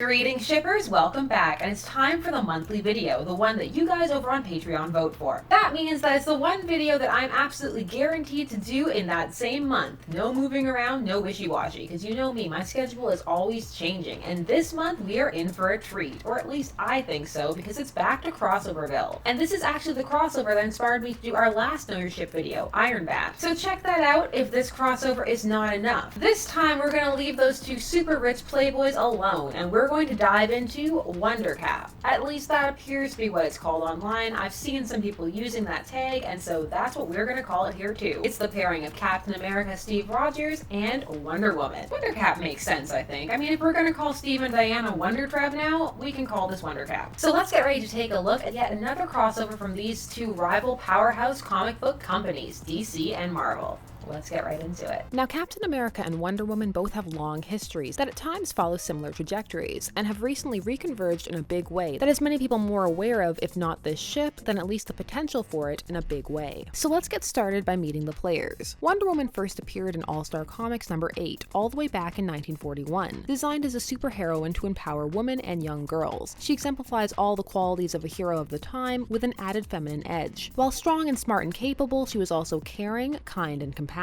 Greetings shippers, welcome back, and it's time for the monthly video, the one that you guys over on Patreon vote for. That means that it's the one video that I'm absolutely guaranteed to do in that same month. No moving around, no wishy-washy, because you know me, my schedule is always changing, and this month we are in for a treat, or at least I think so, because it's back to Crossoverville. And this is actually the crossover that inspired me to do our last Know Your Ship video, IronBat. So check that out if this crossover is not enough. This time we're gonna leave those two super rich playboys alone, and we're going to dive into WonderCap. At least that appears to be what it's called online. I've seen some people using that tag, and so that's what we're going to call it here too. It's the pairing of Captain America Steve Rogers and Wonder Woman. WonderCap makes sense, I think. I mean, if we're going to call Steve and Diana WonderCap now, we can call this WonderCap. So let's get ready to take a look at yet another crossover from these two rival powerhouse comic book companies, DC and Marvel. Let's get right into it. Now, Captain America and Wonder Woman both have long histories that at times follow similar trajectories, and have recently reconverged in a big way that has many people more aware of, if not this ship, then at least the potential for it in a big way. So let's get started by meeting the players. Wonder Woman first appeared in All-Star Comics number 8, all the way back in 1941, designed as a superheroine to empower women and young girls. She exemplifies all the qualities of a hero of the time with an added feminine edge. While strong and smart and capable, she was also caring, kind, and compassionate,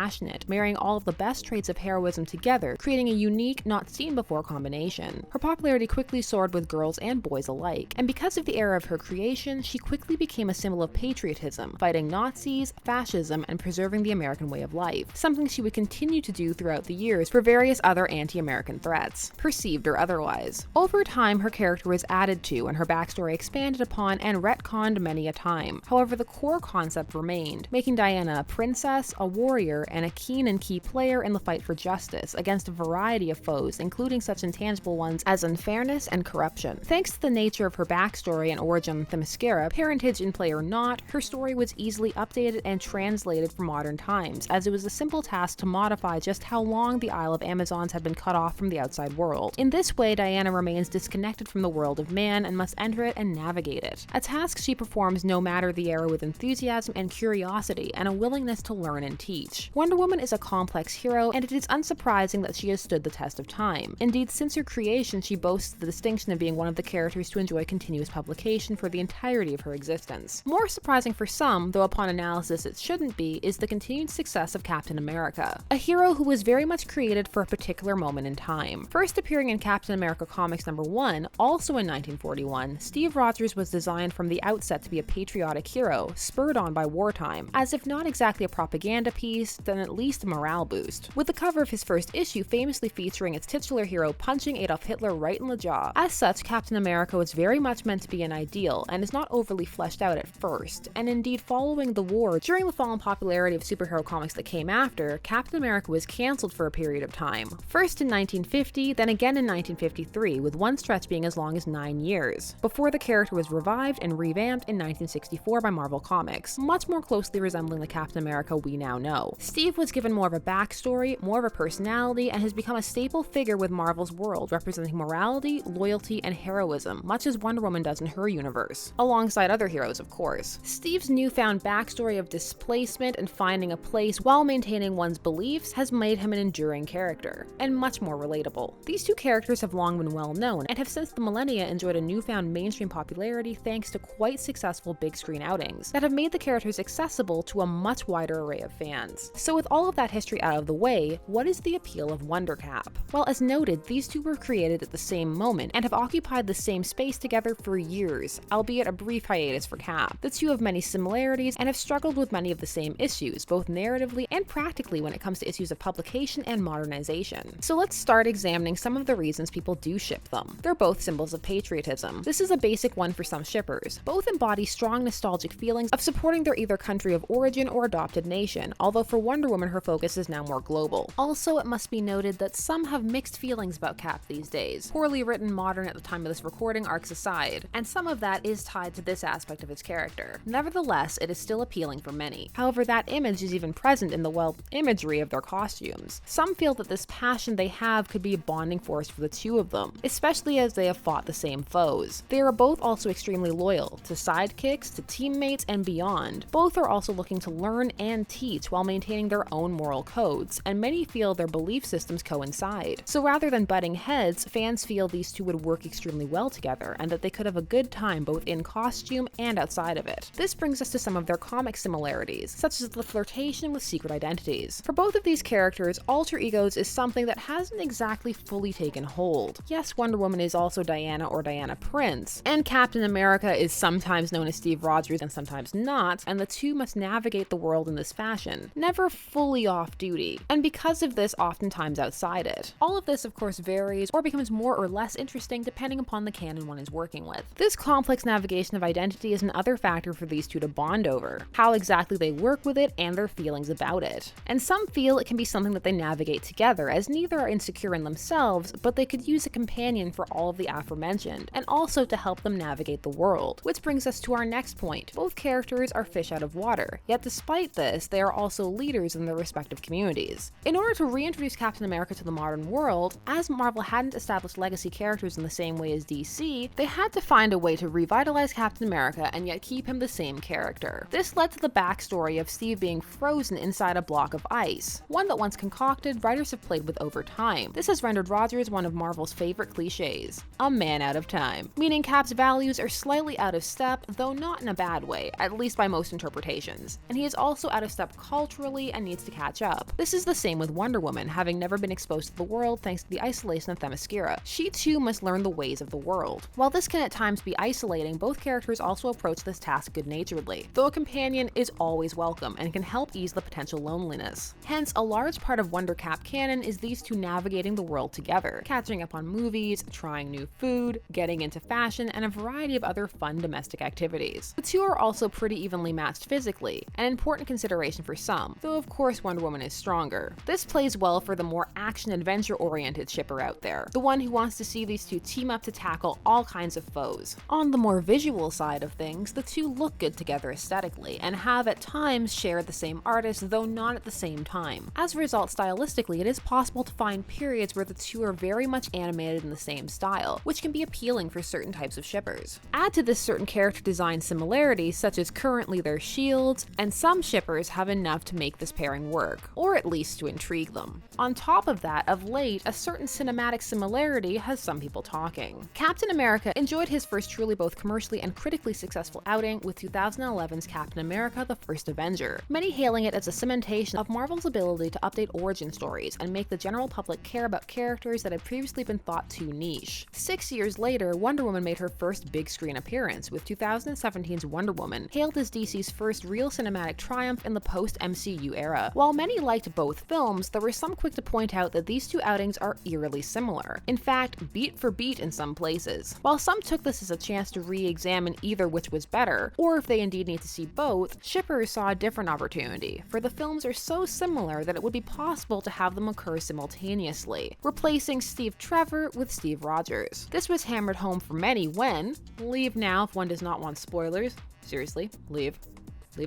marrying all of the best traits of heroism together, creating a unique, not seen before combination. Her popularity quickly soared with girls and boys alike, and because of the era of her creation, she quickly became a symbol of patriotism, fighting Nazis, fascism, and preserving the American way of life, something she would continue to do throughout the years for various other anti-American threats, perceived or otherwise. Over time, her character was added to and her backstory expanded upon and retconned many a time. However, the core concept remained, making Diana a princess, a warrior, and a keen and key player in the fight for justice against a variety of foes, including such intangible ones as unfairness and corruption. Thanks to the nature of her backstory and origin in Themyscira, parentage in play or not, her story was easily updated and translated for modern times, as it was a simple task to modify just how long the Isle of Amazons had been cut off from the outside world. In this way, Diana remains disconnected from the world of man and must enter it and navigate it, a task she performs no matter the era with enthusiasm and curiosity and a willingness to learn and teach. Wonder Woman is a complex hero, and it is unsurprising that she has stood the test of time. Indeed, since her creation, she boasts the distinction of being one of the characters to enjoy continuous publication for the entirety of her existence. More surprising for some, though upon analysis it shouldn't be, is the continued success of Captain America, a hero who was very much created for a particular moment in time. First appearing in Captain America Comics number 1, also in 1941, Steve Rogers was designed from the outset to be a patriotic hero, spurred on by wartime, as if not exactly a propaganda piece, then at least a morale boost, with the cover of his first issue famously featuring its titular hero punching Adolf Hitler right in the jaw. As such, Captain America was very much meant to be an ideal, and is not overly fleshed out at first, and indeed following the war, during the fall in popularity of superhero comics that came after, Captain America was cancelled for a period of time. First in 1950, then again in 1953, with one stretch being as long as 9 years, before the character was revived and revamped in 1964 by Marvel Comics, much more closely resembling the Captain America we now know. Steve was given more of a backstory, more of a personality, and has become a staple figure with Marvel's world, representing morality, loyalty, and heroism, much as Wonder Woman does in her universe, alongside other heroes, of course. Steve's newfound backstory of displacement and finding a place while maintaining one's beliefs has made him an enduring character, and much more relatable. These two characters have long been well known, and have since the millennia enjoyed a newfound mainstream popularity thanks to quite successful big screen outings that have made the characters accessible to a much wider array of fans. So with all of that history out of the way, what is the appeal of WonderCap? Well, as noted, these two were created at the same moment and have occupied the same space together for years, albeit a brief hiatus for Cap. The two have many similarities and have struggled with many of the same issues, both narratively and practically when it comes to issues of publication and modernization. So let's start examining some of the reasons people do ship them. They're both symbols of patriotism. This is a basic one for some shippers. Both embody strong nostalgic feelings of supporting their either country of origin or adopted nation, although for Wonder Woman her focus is now more global. Also, it must be noted that some have mixed feelings about Cap these days, poorly written modern at the time of this recording arcs aside, and some of that is tied to this aspect of his character. Nevertheless, it is still appealing for many. However, that image is even present in the, well, imagery of their costumes. Some feel that this passion they have could be a bonding force for the two of them, especially as they have fought the same foes. They are both also extremely loyal to sidekicks, to teammates, and beyond. Both are also looking to learn and teach while maintaining maintaining their own moral codes, and many feel their belief systems coincide. So rather than butting heads, fans feel these two would work extremely well together, and that they could have a good time both in costume and outside of it. This brings us to some of their comic similarities, such as the flirtation with secret identities. For both of these characters, alter egos is something that hasn't exactly fully taken hold. Yes, Wonder Woman is also Diana or Diana Prince, and Captain America is sometimes known as Steve Rogers and sometimes not, and the two must navigate the world in this fashion, never fully off duty, and because of this oftentimes outside it. All of this of course varies or becomes more or less interesting depending upon the canon one is working with. This complex navigation of identity is another factor for these two to bond over, how exactly they work with it and their feelings about it. And some feel it can be something that they navigate together, as neither are insecure in themselves, but they could use a companion for all of the aforementioned, and also to help them navigate the world. Which brings us to our next point. Both characters are fish out of water, yet despite this, they are also leaders in their respective communities. In order to reintroduce Captain America to the modern world, as Marvel hadn't established legacy characters in the same way as DC, they had to find a way to revitalize Captain America and yet keep him the same character. This led to the backstory of Steve being frozen inside a block of ice, one that once concocted, writers have played with over time. This has rendered Rogers one of Marvel's favorite cliches, a man out of time, meaning Cap's values are slightly out of step, though not in a bad way, at least by most interpretations, and he is also out of step culturally and needs to catch up. This is the same with Wonder Woman, having never been exposed to the world thanks to the isolation of Themyscira. She too must learn the ways of the world. While this can at times be isolating, both characters also approach this task good-naturedly, though a companion is always welcome and can help ease the potential loneliness. Hence, a large part of WonderCap canon is these two navigating the world together, catching up on movies, trying new food, getting into fashion, and a variety of other fun domestic activities. The two are also pretty evenly matched physically, an important consideration for some, though of course Wonder Woman is stronger. This plays well for the more action-adventure oriented shipper out there, the one who wants to see these two team up to tackle all kinds of foes. On the more visual side of things, the two look good together aesthetically, and have at times shared the same artist, though not at the same time. As a result, stylistically, it is possible to find periods where the two are very much animated in the same style, which can be appealing for certain types of shippers. Add to this certain character design similarities, such as currently their shields, and some shippers have enough to make this pairing work, or at least to intrigue them. On top of that, of late, a certain cinematic similarity has some people talking. Captain America enjoyed his first truly both commercially and critically successful outing with 2011's Captain America: The First Avenger, many hailing it as a cementation of Marvel's ability to update origin stories and make the general public care about characters that had previously been thought too niche. 6 years later, Wonder Woman made her first big screen appearance, with 2017's Wonder Woman hailed as DC's first real cinematic triumph in the post-MCU era. While many liked both films, there were some quick to point out that these two outings are eerily similar. In fact, beat for beat in some places. While some took this as a chance to re-examine either which was better, or if they indeed need to see both, shippers saw a different opportunity, for the films are so similar that it would be possible to have them occur simultaneously, replacing Steve Trevor with Steve Rogers. This was hammered home for many when, leave now if one does not want spoilers, seriously, leave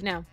now.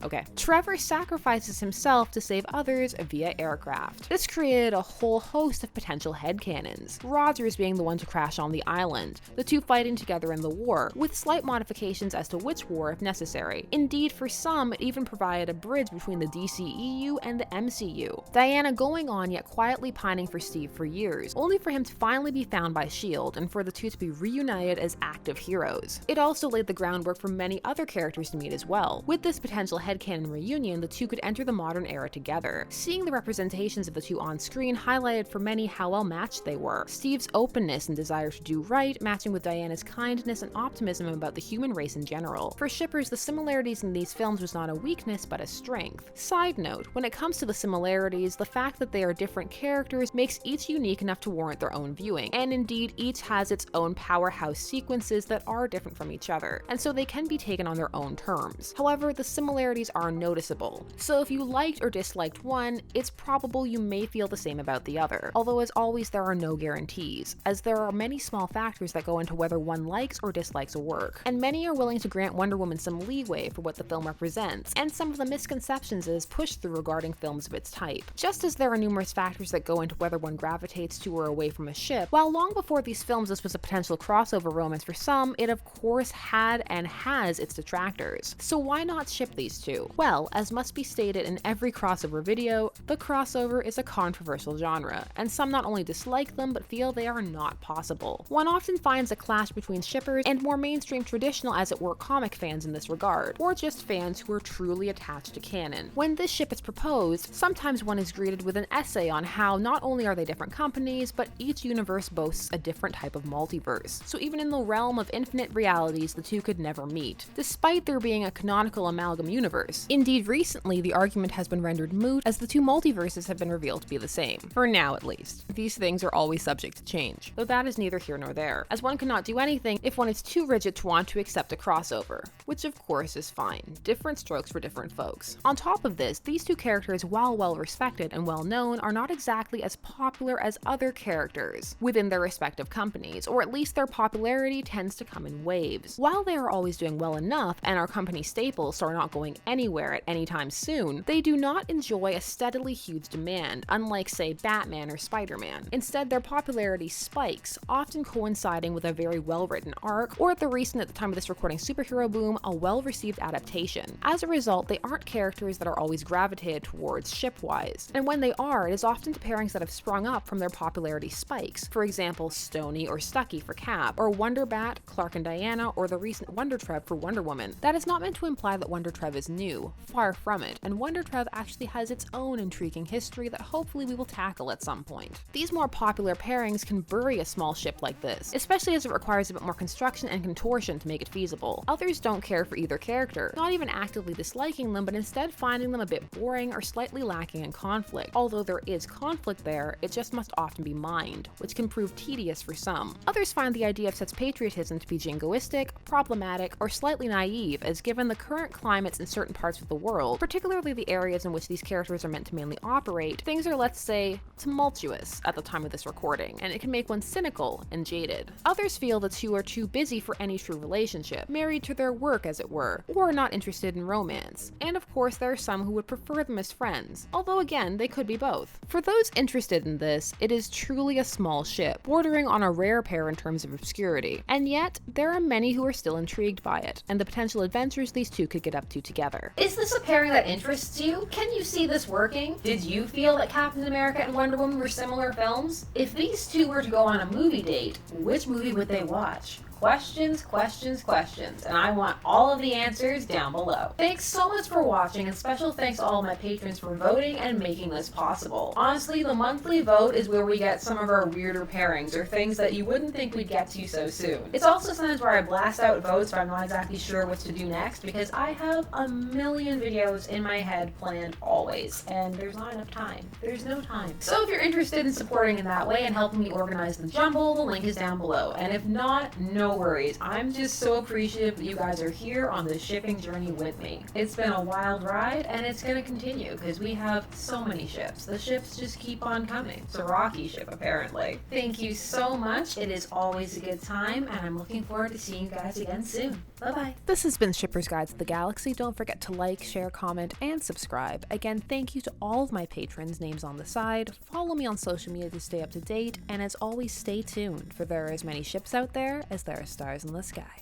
Okay. Trevor sacrifices himself to save others via aircraft. This created a whole host of potential headcanons, Rogers being the one to crash on the island, the two fighting together in the war, with slight modifications as to which war if necessary. Indeed, for some, it even provided a bridge between the DCEU and the MCU. Diana going on yet quietly pining for Steve for years, only for him to finally be found by S.H.I.E.L.D. and for the two to be reunited as active heroes. It also laid the groundwork for many other characters to meet as well. With this potential headcanon reunion, the two could enter the modern era together. Seeing the representations of the two on screen highlighted for many how well matched they were. Steve's openness and desire to do right, matching with Diana's kindness and optimism about the human race in general. For shippers, the similarities in these films was not a weakness but a strength. Side note, when it comes to the similarities, the fact that they are different characters makes each unique enough to warrant their own viewing, and indeed each has its own powerhouse sequences that are different from each other, and so they can be taken on their own terms. However, the similarities are noticeable, so if you liked or disliked one, it's probable you may feel the same about the other, although as always there are no guarantees, as there are many small factors that go into whether one likes or dislikes a work, and many are willing to grant Wonder Woman some leeway for what the film represents, and some of the misconceptions it is pushed through regarding films of its type. Just as there are numerous factors that go into whether one gravitates to or away from a ship, while long before these films this was a potential crossover romance for some, it of course had and has its detractors. So why not ship these two? to? Well, as must be stated in every crossover video, the crossover is a controversial genre, and some not only dislike them but feel they are not possible. One often finds a clash between shippers and more mainstream traditional as it were comic fans in this regard, or just fans who are truly attached to canon. When this ship is proposed, sometimes one is greeted with an essay on how not only are they different companies, but each universe boasts a different type of multiverse. So even in the realm of infinite realities, the two could never meet, despite there being a canonical amalgam universe. Indeed, recently the argument has been rendered moot as the two multiverses have been revealed to be the same. For now, at least. These things are always subject to change, though that is neither here nor there, as one cannot do anything if one is too rigid to want to accept a crossover, which of course is fine. Different strokes for different folks. On top of this, these two characters, while well respected and well known, are not exactly as popular as other characters within their respective companies, or at least their popularity tends to come in waves. While they are always doing well enough and our company staples so are not going anywhere at any time soon, they do not enjoy a steadily huge demand, unlike say Batman or Spider-Man. Instead, their popularity spikes, often coinciding with a very well-written arc, or at the recent, at the time of this recording, superhero boom, a well-received adaptation. As a result, they aren't characters that are always gravitated towards ship-wise, and when they are, it is often to pairings that have sprung up from their popularity spikes. For example, Stony or Stucky for Cap, or WonderBat, Clark and Diana, or the recent WonderTrev for Wonder Woman. That is not meant to imply that WonderTrev is new, far from it, and WonderTrev actually has its own intriguing history that hopefully we will tackle at some point. These more popular pairings can bury a small ship like this, especially as it requires a bit more construction and contortion to make it feasible. Others don't care for either character, not even actively disliking them, but instead finding them a bit boring or slightly lacking in conflict. Although there is conflict there, it just must often be mined, which can prove tedious for some. Others find the idea of such patriotism to be jingoistic, problematic, or slightly naive, as given the current climates in certain parts of the world, particularly the areas in which these characters are meant to mainly operate, things are, let's say, tumultuous at the time of this recording, and it can make one cynical and jaded. Others feel the two are too busy for any true relationship, married to their work as it were, or not interested in romance. And of course there are some who would prefer them as friends, although again they could be both. For those interested in this, it is truly a small ship, bordering on a rare pair in terms of obscurity, and yet there are many who are still intrigued by it, and the potential adventures these two could get up to together. Is this a pairing that interests you? Can you see this working? Did you feel that Captain America and Wonder Woman were similar films? If these two were to go on a movie date, which movie would they watch? Questions, questions, questions, and I want all of the answers down below. Thanks so much for watching, and special thanks to all of my patrons for voting and making this possible. Honestly, the monthly vote is where we get some of our weirder pairings, or things that you wouldn't think we'd get to so soon. It's also sometimes where I blast out votes if I'm not exactly sure what to do next, because I have a million videos in my head planned always, and there's not enough time. There's no time. So if you're interested in supporting in that way and helping me organize the jumble, the link is down below. And if not, no worries. I'm just so appreciative that you guys are here on this shipping journey with me. It's been a wild ride, and it's going to continue because we have so many ships. The ships just keep on coming. It's a rocky ship, apparently. Thank you so much. It is always a good time, and I'm looking forward to seeing you guys again soon. Bye-bye. This has been Shipper's Guides to the Galaxy. Don't forget to like, share, comment, and subscribe. Again, thank you to all of my patrons, names on the side. Follow me on social media to stay up to date, and as always, stay tuned, for there are as many ships out there as there are stars in the sky.